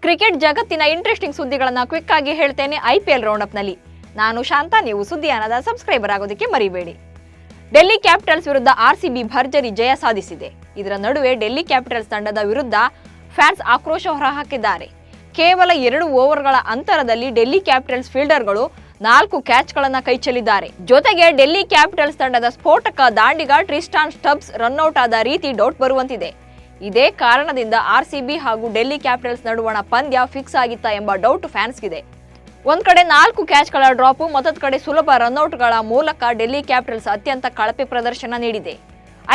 Cricket ಜಗತ್ತಿನ interesting ಸುದ್ದಿಗಳನ್ನು quick ಆಗಿ ಹೇಳ್ತೇನೆ ಐಪಿಎಲ್ ರೌಂಡ್ ಅಪ್ ನಲ್ಲಿ. ನಾನು ಶಾಂತ, ನೀವು ಸುದ್ದಿಯಾನದ ಸಬ್ಸ್ಕ್ರೈಬರ್ ಆಗೋದಕ್ಕೆ ಮರಿಬೇಡಿ. ಡೆಲ್ಲಿ ಕ್ಯಾಪಿಟಲ್ಸ್ ವಿರುದ್ಧ ಆರ್ಸಿಬಿ ಭರ್ಜರಿ ಜಯ ಸಾಧಿಸಿದೆ. ಇದರ ನಡುವೆ ಡೆಲ್ಲಿ ಕ್ಯಾಪಿಟಲ್ಸ್ ತಂಡದ ವಿರುದ್ಧ ಫ್ಯಾನ್ಸ್ ಆಕ್ರೋಶ ಹೊರಹಾಕಿದ್ದಾರೆ. ಕೇವಲ 2 ಓವರ್ಗಳ ಅಂತರದಲ್ಲಿ ಡೆಲ್ಲಿ ಕ್ಯಾಪಿಟಲ್ಸ್ ಫೀಲ್ಡರ್ಗಳು 4 ಕ್ಯಾಚ್ಗಳನ್ನು ಕೈಚೆಲ್ಲಿದ್ದಾರೆ. ಜೊತೆಗೆ ಡೆಲ್ಲಿ ಕ್ಯಾಪಿಟಲ್ಸ್ ತಂಡದ ಸ್ಫೋಟಕ ದಾಂಡಿಗ ಟ್ರಿಸ್ಟಾನ್ ಸ್ಟಬ್ಸ್ ರನ್ಔಟ್ ಆದ ರೀತಿ ಡೌಟ್ ಬರುವಂತಿದೆ. ಇದೇ ಕಾರಣದಿಂದ ಆರ್ಸಿಬಿ ಹಾಗೂ ಡೆಲ್ಲಿ ಕ್ಯಾಪಿಟಲ್ಸ್ ನಡುವಣ ಪಂದ್ಯ ಫಿಕ್ಸ್ ಆಗಿತ್ತಾ ಎಂಬ ಡೌಟ್ ಫ್ಯಾನ್ಸ್ಗಿದೆ. ಒಂದ್ ಕಡೆ 4 ಕ್ಯಾಚ್ಗಳ ಡ್ರಾಪ್, ಮತ್ತೊಂದು ಕಡೆ ಸುಲಭ ರನ್ಔಟ್ಗಳ ಮೂಲಕ ಡೆಲ್ಲಿ ಕ್ಯಾಪಿಟಲ್ಸ್ ಅತ್ಯಂತ ಕಳಪೆ ಪ್ರದರ್ಶನ ನೀಡಿದೆ.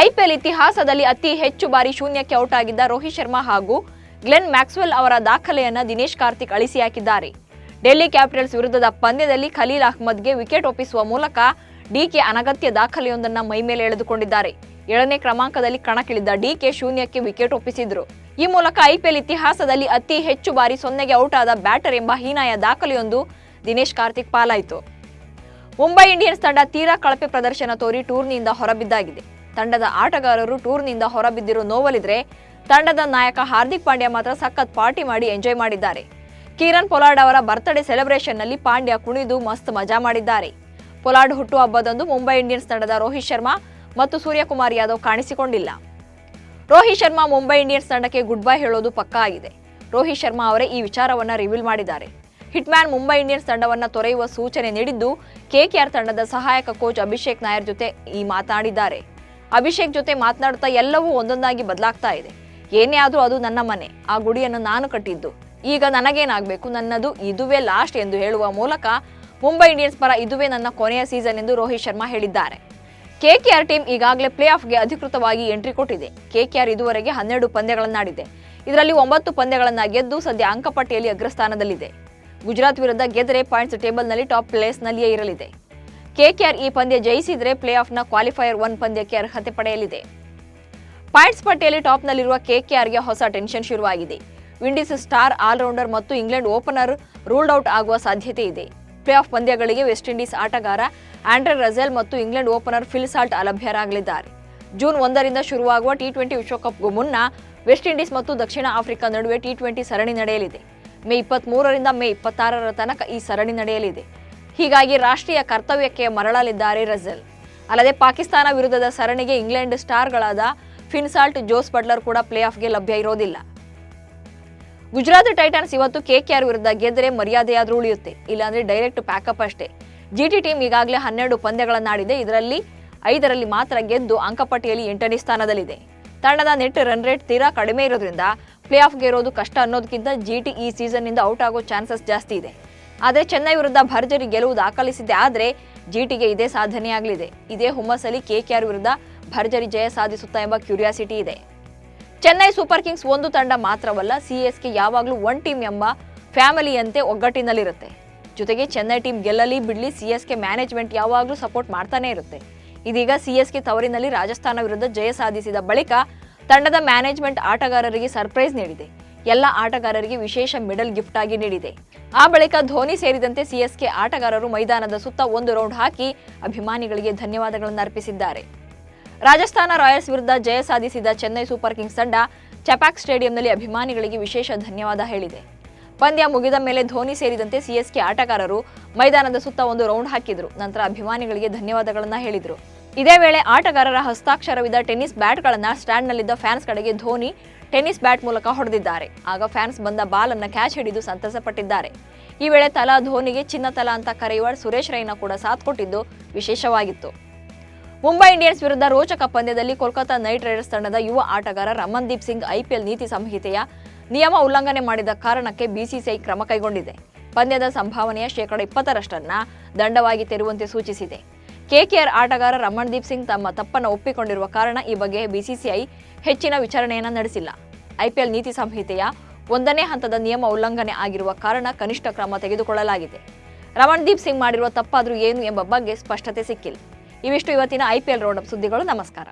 ಐಪಿಎಲ್ ಇತಿಹಾಸದಲ್ಲಿ ಅತಿ ಹೆಚ್ಚು ಬಾರಿ ಶೂನ್ಯಕ್ಕೆ ಔಟ್ ಆಗಿದ್ದ ರೋಹಿತ್ ಶರ್ಮಾ ಹಾಗೂ ಗ್ಲೆನ್ ಮ್ಯಾಕ್ಸ್ವೆಲ್ ಅವರ ದಾಖಲೆಯನ್ನ ದಿನೇಶ್ ಕಾರ್ತಿಕ್ ಅಳಿಸಿ ಹಾಕಿದ್ದಾರೆ. ಡೆಲ್ಲಿ ಕ್ಯಾಪಿಟಲ್ಸ್ ವಿರುದ್ಧದ ಪಂದ್ಯದಲ್ಲಿ ಖಲೀಲ್ ಅಹ್ಮದ್ಗೆ ವಿಕೆಟ್ ಒಪ್ಪಿಸುವ ಮೂಲಕ ಡಿಕೆ ಅನಗತ್ಯ ದಾಖಲೆಯೊಂದನ್ನು ಮೈಮೇಲೆ ಎಳೆದುಕೊಂಡಿದ್ದಾರೆ. 7ನೇ ಕ್ರಮಾಂಕದಲ್ಲಿ ಕಣಕ್ಕಿಳಿದ ಡಿಕೆ ಶೂನ್ಯಕ್ಕೆ ವಿಕೆಟ್ ಒಪ್ಪಿಸಿದ್ರು. ಈ ಮೂಲಕ ಐಪಿಎಲ್ ಇತಿಹಾಸದಲ್ಲಿ ಅತಿ ಹೆಚ್ಚು ಬಾರಿ 0ಗೆ ಔಟ್ ಆದ ಬ್ಯಾಟರ್ ಎಂಬ ಹೀನಾಯ ದಾಖಲೆಯೊಂದು ದಿನೇಶ್ ಕಾರ್ತಿಕ್ ಪಾಲಾಯಿತು. ಮುಂಬೈ ಇಂಡಿಯನ್ಸ್ ತಂಡ ತೀರಾ ಕಳಪೆ ಪ್ರದರ್ಶನ ತೋರಿ ಟೂರ್ನಿಯಿಂದ ಹೊರಬಿದ್ದಾಗಿದೆ. ತಂಡದ ಆಟಗಾರರು ಟೂರ್ನಿಯಿಂದ ಹೊರಬಿದ್ದಿರೋ ನೋವಲಿದ್ರೆ, ತಂಡದ ನಾಯಕ ಹಾರ್ದಿಕ್ ಪಾಂಡ್ಯ ಮಾತ್ರ ಸಖತ್ ಪಾರ್ಟಿ ಮಾಡಿ ಎಂಜಾಯ್ ಮಾಡಿದ್ದಾರೆ. ಕೀರನ್ ಪೊಲಾರ್ಡ್ ಅವರ ಬರ್ತ್ಡೇ ಸೆಲೆಬ್ರೇಷನ್ ನಲ್ಲಿ ಪಾಂಡ್ಯ ಕುಣಿದು ಮಸ್ತ್ ಮಜಾ ಮಾಡಿದ್ದಾರೆ. ಪೊಲಾರ್ಡ್ ಹುಟ್ಟುಹಬ್ಬದಂದು ಮುಂಬೈ ಇಂಡಿಯನ್ಸ್ ತಂಡದ ರೋಹಿತ್ ಶರ್ಮಾ ಮತ್ತು ಸೂರ್ಯಕುಮಾರ್ ಯಾದವ್ ಕಾಣಿಸಿಕೊಂಡಿಲ್ಲ. ರೋಹಿತ್ ಶರ್ಮಾ ಮುಂಬೈ ಇಂಡಿಯನ್ಸ್ ತಂಡಕ್ಕೆ ಗುಡ್ ಬೈ ಹೇಳೋದು ಪಕ್ಕಾ ಆಗಿದೆ. ರೋಹಿತ್ ಶರ್ಮಾ ಅವರೇ ಈ ವಿಚಾರವನ್ನ ರಿವೀಲ್ ಮಾಡಿದ್ದಾರೆ. ಹಿಟ್ಮ್ಯಾನ್ ಮುಂಬೈ ಇಂಡಿಯನ್ಸ್ ತಂಡವನ್ನ ತೊರೆಯುವ ಸೂಚನೆ ನೀಡಿದ್ದು, ಕೆಕೆಆರ್ ತಂಡದ ಸಹಾಯಕ ಕೋಚ್ ಅಭಿಷೇಕ್ ನಾಯರ್ ಜೊತೆ ಈ ಮಾತನಾಡಿದ್ದಾರೆ. ಅಭಿಷೇಕ್ ಜೊತೆ ಮಾತನಾಡುತ್ತಾ ಎಲ್ಲವೂ ಒಂದೊಂದಾಗಿ ಬದಲಾಗ್ತಾ ಇದೆ. ಏನೇ ಆದ್ರೂ ಅದು ನನ್ನ ಮನೆ, ಆ ಗುಡಿಯನ್ನು ನಾನು ಕಟ್ಟಿದ್ದು, ಈಗ ನನಗೇನಾಗಬೇಕು, ನನ್ನದು ಇದುವೇ ಲಾಸ್ಟ್ ಎಂದು ಹೇಳುವ ಮೂಲಕ ಮುಂಬೈ ಇಂಡಿಯನ್ಸ್ ಪರ ಇದುವೇ ನನ್ನ ಕೊನೆಯ ಸೀಸನ್ ಎಂದು ರೋಹಿತ್ ಶರ್ಮಾ ಹೇಳಿದ್ದಾರೆ. ಕೆಕೆಆರ್ ಟೀಮ್ ಈಗಾಗಲೇ ಪ್ಲೇ ಆಫ್ಗೆ ಅಧಿಕೃತವಾಗಿ ಎಂಟ್ರಿ ಕೊಟ್ಟಿದೆ. ಕೆಕೆಆರ್ ಇದುವರೆಗೆ 12 ಪಂದ್ಯಗಳನ್ನಾಡಿದೆ. ಇದರಲ್ಲಿ 9 ಪಂದ್ಯಗಳನ್ನ ಗೆದ್ದು ಸದ್ಯ ಅಂಕಪಟ್ಟಿಯಲ್ಲಿ ಅಗ್ರಸ್ಥಾನದಲ್ಲಿದೆ. ಗುಜರಾತ್ ವಿರುದ್ಧ ಗೆದ್ದರೆ ಪಾಯಿಂಟ್ಸ್ ಟೇಬಲ್ನಲ್ಲಿ ಟಾಪ್ ಪ್ಲೇಸ್ನಲ್ಲಿಯೇ ಇರಲಿದೆ. ಕೆಕೆಆರ್ ಈ ಪಂದ್ಯ ಜಯಿಸಿದರೆ ಪ್ಲೇ ಆಫ್ನ ಕ್ವಾಲಿಫೈಯರ್ 1 ಪಂದ್ಯಕ್ಕೆ ಅರ್ಹತೆ ಪಡೆಯಲಿದೆ. ಪಾಯಿಂಟ್ಸ್ ಪಟ್ಟಿಯಲ್ಲಿ ಟಾಪ್ನಲ್ಲಿರುವ ಕೆಕೆಆರ್ಗೆ ಹೊಸ ಟೆನ್ಷನ್ ಶುರುವಾಗಿದೆ. ವಿಂಡೀಸ್ ಸ್ಟಾರ್ ಆಲ್ರೌಂಡರ್ ಮತ್ತು ಇಂಗ್ಲೆಂಡ್ ಓಪನರ್ ರೂಲ್ಡ್ ಔಟ್ ಆಗುವ ಸಾಧ್ಯತೆ ಇದೆ. ಪ್ಲೇ ಆಫ್ ಪಂದ್ಯಗಳಿಗೆ ವೆಸ್ಟ್ ಇಂಡೀಸ್ ಆಟಗಾರ ಆಂಡ್ರೆ ರಜೆಲ್ ಮತ್ತು ಇಂಗ್ಲೆಂಡ್ ಓಪನರ್ ಫಿಲ್ ಸಾಲ್ಟ್ ಅಲಭ್ಯರಾಗಲಿದ್ದಾರೆ. ಜೂನ್ 1ರಿಂದ ಶುರುವಾಗುವ ಟಿ20 ವಿಶ್ವಕಪ್ಗೂ ಮುನ್ನ ವೆಸ್ಟ್ ಇಂಡೀಸ್ ಮತ್ತು ದಕ್ಷಿಣ ಆಫ್ರಿಕಾ ನಡುವೆ ಟಿ20 ಸರಣಿ ನಡೆಯಲಿದೆ. ಮೇ 23ರಿಂದ ಮೇ 26ರ ತನಕ ಈ ಸರಣಿ ನಡೆಯಲಿದೆ. ಹೀಗಾಗಿ ರಾಷ್ಟ್ರೀಯ ಕರ್ತವ್ಯಕ್ಕೆ ಮರಳಲಿದ್ದಾರೆ ರಜೆಲ್. ಅಲ್ಲದೆ ಪಾಕಿಸ್ತಾನ ವಿರುದ್ಧದ ಸರಣಿಗೆ ಇಂಗ್ಲೆಂಡ್ ಸ್ಟಾರ್ಗಳಾದ ಫಿನ್ ಸಾಲ್ಟ್, ಜೋಸ್ ಬಟ್ಲರ್ ಕೂಡ ಪ್ಲೇ ಆಫ್ಗೆ ಲಭ್ಯ ಇರೋದಿಲ್ಲ. ಗುಜರಾತ್ ಟೈಟನ್ಸ್ ಇವತ್ತು ಕೆಕೆಆರ್ ವಿರುದ್ಧ ಗೆದ್ದರೆ ಮರ್ಯಾದೆಯಾದ್ರೂ ಉಳಿಯುತ್ತೆ, ಇಲ್ಲಾಂದ್ರೆ ಡೈರೆಕ್ಟ್ ಪ್ಯಾಕಪ್ ಅಷ್ಟೇ. ಜಿಟಿ ಟೀಮ್ ಈಗಾಗಲೇ 12 ಪಂದ್ಯಗಳನ್ನಾಡಿದೆ. ಇದರಲ್ಲಿ 5ರಲ್ಲಿ ಮಾತ್ರ ಗೆದ್ದು ಅಂಕಪಟ್ಟಿಯಲ್ಲಿ 8ನೇ ಸ್ಥಾನದಲ್ಲಿದೆ. ತಂಡದ ನೆಟ್ ರನ್ ರೇಟ್ ತೀರಾ ಕಡಿಮೆ ಇರೋದ್ರಿಂದ ಪ್ಲೇ ಆಫ್ಗೆ ಇರೋದು ಕಷ್ಟ ಅನ್ನೋದಕ್ಕಿಂತ ಜಿಟಿ ಈ ಸೀಸನ್ನಿಂದ ಔಟ್ ಆಗೋ ಚಾನ್ಸಸ್ ಜಾಸ್ತಿ ಇದೆ. ಆದರೆ ಚೆನ್ನೈ ವಿರುದ್ಧ ಭರ್ಜರಿ ಗೆಲುವು ದಾಖಲಿಸಿದೆ. ಆದರೆ ಜಿಟಿಗೆ ಇದೇ ಸಾಧನೆಯಾಗಲಿದೆ. ಇದೇ ಹುಮ್ಮಸ್ಸಲ್ಲಿ ಕೆಕೆಆರ್ ವಿರುದ್ಧ ಭರ್ಜರಿ ಜಯ ಸಾಧಿಸುತ್ತಾ ಎಂಬ ಕ್ಯೂರಿಯಾಸಿಟಿ ಇದೆ. ಚೆನ್ನೈ ಸೂಪರ್ ಕಿಂಗ್ಸ್ ಒಂದು ತಂಡ ಮಾತ್ರವಲ್ಲ, ಸಿಎಸ್ಕೆ ಯಾವಾಗಲೂ 1 ಟೀಮ್ ಎಂಬ ಫ್ಯಾಮಿಲಿಯಂತೆ ಒಗ್ಗಟ್ಟಿನಲ್ಲಿರುತ್ತೆ. ಜೊತೆಗೆ ಚೆನ್ನೈ ಟೀಮ್ ಗೆಲ್ಲಲಿ ಬಿಡ್ಲಿ, ಸಿಎಸ್ಕೆ ಮ್ಯಾನೇಜ್ಮೆಂಟ್ ಯಾವಾಗಲೂ ಸಪೋರ್ಟ್ ಮಾಡ್ತಾನೆ ಇರುತ್ತೆ. ಇದೀಗ ಸಿಎಸ್ಕೆ ತವರಿನಲ್ಲಿ ರಾಜಸ್ಥಾನ ವಿರುದ್ಧ ಜಯ ಸಾಧಿಸಿದ ಬಳಿಕ ತಂಡದ ಮ್ಯಾನೇಜ್ಮೆಂಟ್ ಆಟಗಾರರಿಗೆ ಸರ್ಪ್ರೈಸ್ ನೀಡಿದೆ. ಎಲ್ಲ ಆಟಗಾರರಿಗೆ ವಿಶೇಷ ಮೆಡಲ್ ಗಿಫ್ಟ್ ಆಗಿ ನೀಡಿದೆ. ಆ ಬಳಿಕ ಧೋನಿ ಸೇರಿದಂತೆ ಸಿಎಸ್ಕೆ ಆಟಗಾರರು ಮೈದಾನದ ಸುತ್ತ 1 ರೌಂಡ್ ಹಾಕಿ ಅಭಿಮಾನಿಗಳಿಗೆ ಧನ್ಯವಾದಗಳನ್ನು ಅರ್ಪಿಸಿದ್ದಾರೆ. ರಾಜಸ್ಥಾನ ರಾಯಲ್ಸ್ ವಿರುದ್ಧ ಜಯ ಸಾಧಿಸಿದ ಚೆನ್ನೈ ಸೂಪರ್ ಕಿಂಗ್ಸ್ ತಂಡ ಚೆಪಾಕ್ ಸ್ಟೇಡಿಯಂನಲ್ಲಿ ಅಭಿಮಾನಿಗಳಿಗೆ ವಿಶೇಷ ಧನ್ಯವಾದ ಹೇಳಿದೆ. ಪಂದ್ಯ ಮುಗಿದ ಮೇಲೆ ಧೋನಿ ಸೇರಿದಂತೆ ಸಿಎಸ್ಕೆ ಆಟಗಾರರು ಮೈದಾನದ ಸುತ್ತ 1 ರೌಂಡ್ ಹಾಕಿದ್ರು. ನಂತರ ಅಭಿಮಾನಿಗಳಿಗೆ ಧನ್ಯವಾದಗಳನ್ನು ಹೇಳಿದ್ರು. ಇದೇ ವೇಳೆ ಆಟಗಾರರ ಹಸ್ತಾಕ್ಷರವಿದ್ದ ಟೆನ್ನಿಸ್ ಬ್ಯಾಟ್ಗಳನ್ನು ಸ್ಟ್ಯಾಂಡ್ನಲ್ಲಿದ್ದ ಫ್ಯಾನ್ಸ್ ಕಡೆಗೆ ಧೋನಿ ಟೆನ್ನಿಸ್ ಬ್ಯಾಟ್ ಮೂಲಕ ಹೊಡೆದಿದ್ದಾರೆ. ಆಗ ಫ್ಯಾನ್ಸ್ ಬಂದ ಬಾಲ್ ಅನ್ನು ಕ್ಯಾಚ್ ಹಿಡಿದು ಸಂತಸಪಟ್ಟಿದ್ದಾರೆ. ಈ ವೇಳೆ ತಲಾ ಧೋನಿಗೆ ಚಿನ್ನ ತಲಾ ಅಂತ ಕರೆಯುವ ಸುರೇಶ್ ರೈನಾ ಕೂಡ ಸಾಥ್ ಕೊಟ್ಟಿದ್ದು ವಿಶೇಷವಾಗಿತ್ತು. ಮುಂಬೈ ಇಂಡಿಯನ್ಸ್ ವಿರುದ್ಧ ರೋಚಕ ಪಂದ್ಯದಲ್ಲಿ ಕೋಲ್ಕತಾ ನೈಟ್ ರೈಡರ್ಸ್ ತಂಡದ ಯುವ ಆಟಗಾರ ರಮನ್ದೀಪ್ ಸಿಂಗ್ ಐಪಿಎಲ್ ನೀತಿ ಸಂಹಿತೆಯ ನಿಯಮ ಉಲ್ಲಂಘನೆ ಮಾಡಿದ ಕಾರಣಕ್ಕೆ ಬಿಸಿಸಿಐ ಕ್ರಮ ಕೈಗೊಂಡಿದೆ. ಪಂದ್ಯದ ಸಂಭಾವನೆಯ 20% ದಂಡವಾಗಿ ತೆರುವಂತೆ ಸೂಚಿಸಿದೆ. ಕೆಕೆಆರ್ ಆಟಗಾರ ರಮನ್ದೀಪ್ ಸಿಂಗ್ ತಮ್ಮ ತಪ್ಪನ್ನು ಒಪ್ಪಿಕೊಂಡಿರುವ ಕಾರಣ ಈ ಬಗ್ಗೆ ಬಿಸಿಸಿಐ ಹೆಚ್ಚಿನ ವಿಚಾರಣೆಯನ್ನು ನಡೆಸಿಲ್ಲ. ಐಪಿಎಲ್ ನೀತಿ ಸಂಹಿತೆಯ 1ನೇ ಹಂತದ ನಿಯಮ ಉಲ್ಲಂಘನೆ ಆಗಿರುವ ಕಾರಣ ಕನಿಷ್ಠ ಕ್ರಮ ತೆಗೆದುಕೊಳ್ಳಲಾಗಿದೆ. ರಮನ್ದೀಪ್ ಸಿಂಗ್ ಮಾಡಿರುವ ತಪ್ಪಾದ್ರೂ ಏನು ಎಂಬ ಬಗ್ಗೆ ಸ್ಪಷ್ಟತೆ ಸಿಕ್ಕಿಲ್ಲ. ಇವಿಷ್ಟು ಇವತ್ತಿನ ಐಪಿಎಲ್ ರೌಂಡ್ ಅಪ್ ಸುದ್ದಿಗಳು. ನಮಸ್ಕಾರ.